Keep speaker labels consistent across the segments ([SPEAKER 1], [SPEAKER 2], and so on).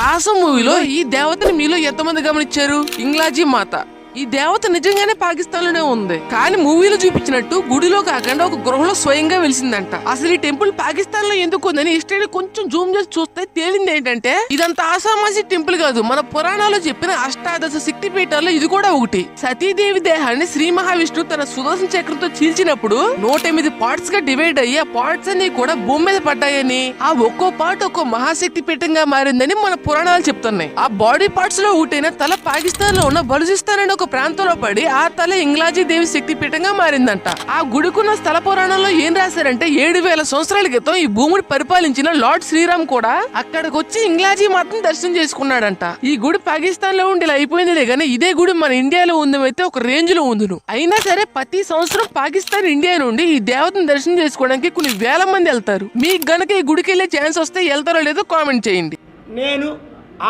[SPEAKER 1] రాసం మూవీలో ఈ దేవతని మీలో ఎంతమంది గమనించారు? ఇంగ్లాజీ మాత. ఈ దేవత నిజంగానే పాకిస్తాన్ లోనే ఉంది, కానీ మూవీలో చూపించినట్టు గుడిలో కాకుండా ఒక గృహలో స్వయంగా వెలిసిందంట. అసలు ఈ టెంపుల్ పాకిస్తాన్ లో ఎందుకు ఉందని హిస్టరీ కొంచెం జూమ్ చేసి చూస్తే తేలింది ఏంటంటే ఇదంతా ఆసామాసి టెంపుల్ కాదు. మన పురాణాల్లో చెప్పిన అష్టాదశ శక్తి పీఠాల్లో ఇది కూడా ఒకటి. సతీదేవి దేహాన్ని శ్రీ మహావిష్ణువు తన సుదర్శన చక్రంతో చీల్చినప్పుడు 108 పార్ట్స్ గా డివైడ్ అయ్యి ఆ పార్ట్స్ అన్ని కూడా భూమి మీద పడ్డాయని, ఆ ఒక్కో పార్ట్ ఒక్కో మహాశక్తి పీఠంగా మారిందని మన పురాణాలు చెప్తున్నాయి. ఆ బాడీ పార్ట్స్ లో ఒకటైన తల పాకిస్తాన్ లో ఉన్న బలుచిస్తాన్ అనే ఒక ప్రాంతంలో పడి ఆ తల ఇంగ్లాజీ దేవి శక్తి పీఠంగా మారిందంట. ఆ గుడికున్న స్థల పురాణంలో ఏం రాశారంటే 7000 సంవత్సరాల క్రితం ఈ భూమిని పరిపాలించిన లార్డ్ శ్రీరామ్ కూడా అక్కడికి వచ్చి ఇంగ్లాజీ మాతను దర్శనం చేసుకున్నాడంట. ఈ గుడి పాకిస్తాన్ లో ఉండి ఇలా అయిపోయిందిలే గానీ ఇదే గుడి మన ఇండియాలో ఉందమైతే ఒక రేంజ్ లో ఉందును. అయినా సరే ప్రతి సంవత్సరం పాకిస్తాన్ ఇండియా నుండి ఈ దేవతను దర్శనం చేసుకోవడానికి కొన్ని వేల మంది వెళ్తారు. మీకు గనక ఈ గుడికి వెళ్లే ఛాన్స్ వస్తే వెళ్తారో లేదో కామెంట్ చేయండి.
[SPEAKER 2] నేను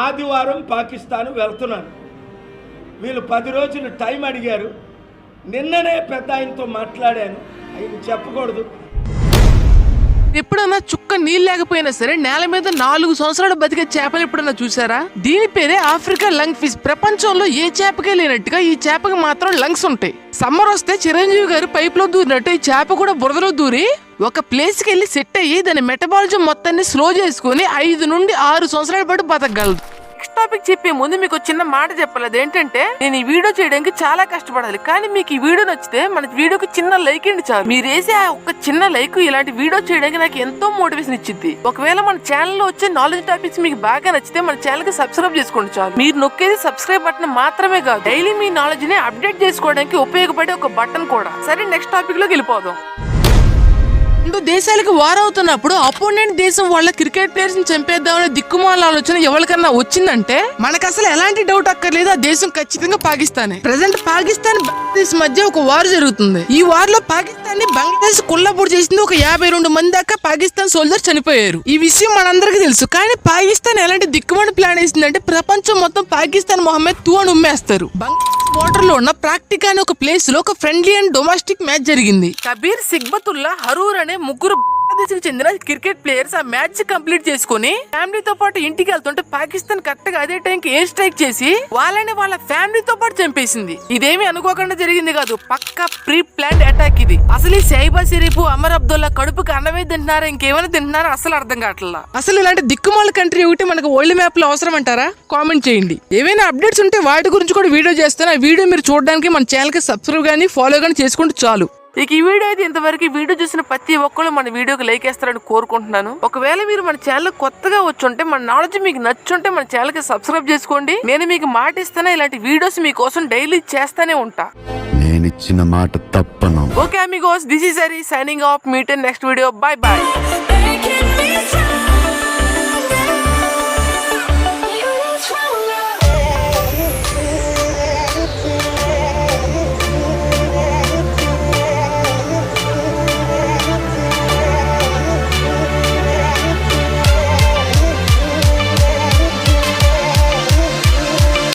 [SPEAKER 2] ఆదివారం పాకిస్తాన్ వెళ్తున్నాను. వీళ్ళు 10 రోజులు టైం అడిగారు. నిన్ననే పెద్ద ఆయనతో మాట్లాడాను. ఆయన చెప్పకూడదు.
[SPEAKER 1] ఎప్పుడన్నా చుక్క నీళ్ళు లేకపోయినా సరే నేల మీద 4 సంవత్సరాలు బతికే చేపలు ఎప్పుడన్నా చూసారా? దీని పేరే ఆఫ్రికా లంగ్ ఫిష్. ప్రపంచంలో ఏ చేపకే లేనట్టుగా ఈ చేపకి మాత్రం లంగ్స్ ఉంటాయి. సమ్మర్ వస్తే చిరంజీవి గారు పైప్ లో దూరినట్టు ఈ చేప కూడా బురదలో దూరి ఒక ప్లేస్ కి వెళ్ళి సెట్ అయ్యి దాని మెటబాలిజం మొత్తాన్ని స్లో చేసుకుని 5 నుండి 6 సంవత్సరాల పాటు బతకగలదు. నెక్స్ట్ టాపిక్ చెప్పే ముందు మీకు చిన్న మాట చెప్పాలి. అదేంటంటే నేను ఈ వీడియో చేయడానికి చాలా కష్టపడాలి, కానీ మీకు ఈ వీడియో నచ్చితే మన వీడియోకి చిన్న లైక్ అండి చాలు. మీరు వేసే ఒక చిన్న లైక్ ఇలాంటి వీడియో చేయడానికి నాకు ఎంతో మోటివేషన్ ఇచ్చింది. ఒకవేళ మన ఛానల్ లో వచ్చే నాలెడ్జ్ టాపిక్స్ మీకు బాగా నచ్చితే మన ఛానల్ కి సబ్స్క్రైబ్ చేసుకోండి చాలు. మీరు నొక్కేది సబ్స్క్రైబ్ బటన్ మాత్రమే కాదు, డైలీ మీ నాలెడ్జ్ ని అప్డేట్ చేసుకోవడానికి ఉపయోగపడే ఒక బటన్ కూడా. సరే నెక్స్ట్ టాపిక్ లోకి వెళ్ళిపోదాం. 2 దేశాలకు వార్ అవుతున్నప్పుడు అపోనెంట్ దేశం వాళ్ళ క్రికెట్ ప్లేయర్స్ ని చంపేద్దామనే దిక్కుమాల ఆలోచన ఎవరికన్నా వచ్చిందంటే మనకు అసలు ఎలాంటి డౌట్ అక్కర్లేదు, ఆ దేశం ఖచ్చితంగా పాకిస్తానే. ప్రెసెంట్ పాకిస్తాన్ బంగ్లాదేశ్ మధ్య ఒక వార్ జరుగుతుంది. ఈ వార్ లో పాకిస్తాన్ ని బంగ్లాదేశ్ కుల్లబూడి చేసింది. ఒక 52 మంది దాకా పాకిస్తాన్ సోల్జర్స్ చనిపోయారు. ఈ విషయం మనందరికీ తెలుసు, కానీ పాకిస్తాన్ ఎలాంటి దిక్కుమాల ప్లాన్ వేసిందంటే ప్రపంచం మొత్తం పాకిస్తాన్ మొహమ్మద్ తూ అని ఉమ్మేస్తారు. వాటర్ లో ఉన్న ప్రాక్టికా అనే ఒక ప్లేస్ లో ఒక ఫ్రెండ్లీ అండ్ డొమెస్టిక్ మ్యాచ్ జరిగింది. కబీర్ సిగ్బతుల్లా హరూర్ అనే ముగ్గురు బంగ్లాదేశ్ చెందిన క్రికెట్ ప్లేయర్స్ ఆ మ్యాచ్ కంప్లీట్ చేసుకుని ఫ్యామిలీతో పాటు ఇంటికి వెళ్తుంటే పాకిస్తాన్ కరెక్ట్ గా అదే టైంకి ఎయిర్ స్ట్రైక్ చేసి వాళ్ళని వాళ్ళ ఫ్యామిలీతో పాటు చంపేసింది. ఇదేమి అనుకోకుండా జరిగింది కాదు, పక్కా ప్రీ ప్లాన్డ్ అటాక్ ఇది. అసలు ఈ షైబా షరీఫ్, అమర్ అబ్దుల్లా కడుపుకి అన్నమే తింటున్నారా ఇంకేమైనా తింటున్నారా అసలు అర్థం కావట్లా. అసలు ఇలాంటి దిక్కుమాల కంట్రీ ఒకటి మనకు వరల్డ్ మ్యాప్ లో అవసరం అంటారా? కామెంట్ చేయండి. ఏమైనా అప్డేట్స్ ఉంటే వాటి గురించి కూడా వీడియో చేస్తాను. ఆ వీడియో మీరు చూడడానికి మన ఛానల్ కి సబ్స్క్రైబ్ గానీ ఫాలో గానీ చేసుకుంటే చాలు. ఇక ఈ వీడియో అయితే ఇంతవరకు వీడియో చూసిన ప్రతి ఒక్కరు మన వీడియోకి లైక్ వేస్తారని కోరుకుంటున్నాను. ఒకవేళ మీరు మన ఛానల్ కొత్తగా వచ్చుంటే, మన నాలెడ్జ్ మీకు నచ్చుంటే మన ఛానల్ కి సబ్స్క్రైబ్ చేసుకోండి. నేను మీకు మాట ఇస్తాను, ఇలాంటి వీడియోస్ మీకోసం డైలీ చేస్తానే ఉంటా.
[SPEAKER 3] నేనిచ్చిన మాట తప్పను.
[SPEAKER 1] Okay amigos, this is Hari signing off. Meet in next video. Bye by.